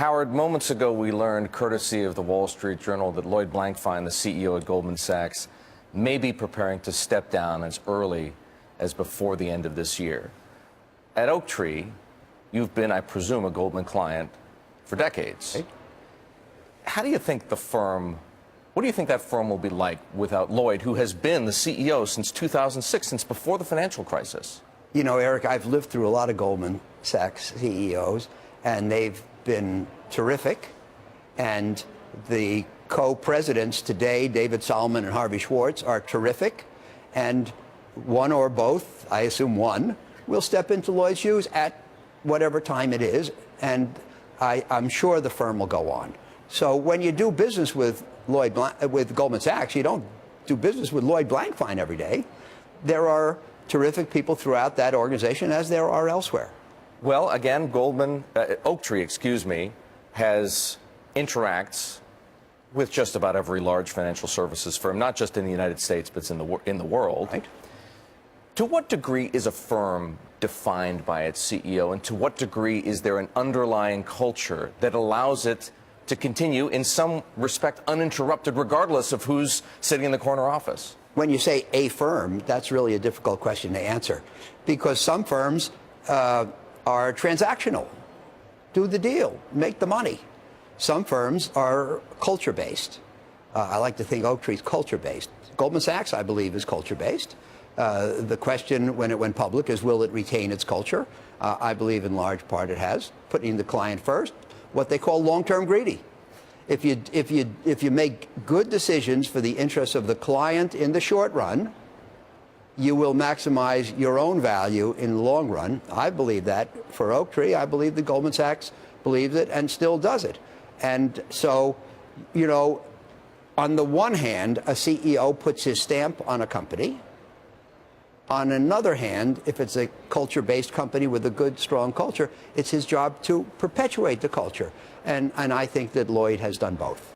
Howard, moments ago we learned, courtesy of the Wall Street Journal, that Lloyd Blankfein, the CEO at Goldman Sachs, may be preparing to step down as early as before the end of this year. At Oaktree, you've been, I presume, a Goldman client for decades. Right. How do you think the firm, what do you think that firm will be like without Lloyd, who has been the CEO since 2006, since before the financial crisis? You know, Eric, I've lived through a lot of Goldman Sachs CEOs, and they've been terrific. And the co-presidents today, David Solomon and Harvey Schwartz, are terrific. And one or both, I assume one, will step into Lloyd's shoes at whatever time it is. And I'm sure the firm will go on. So when you do business with Goldman Sachs, you don't do business with Lloyd Blankfein every day. There are terrific people throughout that organization, as there are elsewhere. Well, again, Oaktree, interacts with just about every large financial services firm, not just in the United States, but in the world. Right. To what degree is a firm defined by its CEO, and to what degree is there an underlying culture that allows it to continue, in some respect, uninterrupted, regardless of who's sitting in the corner office? When you say a firm, that's really a difficult question to answer, because some firms are transactional, do the deal, make the money. Some firms are culture-based. I like to think Oaktree's culture-based. Goldman Sachs, I believe, is culture-based. The question when it went public is, will it retain its culture? I believe in large part it has, putting the client first, what they call long-term greedy. If you make good decisions for the interests of the client in the short run, you will maximize your own value in the long run. I believe that for Oaktree. I believe that Goldman Sachs believes it and still does it. And so, you know, on the one hand, a CEO puts his stamp on a company. On another hand, if it's a culture-based company with a good, strong culture, it's his job to perpetuate the culture. And I think that Lloyd has done both.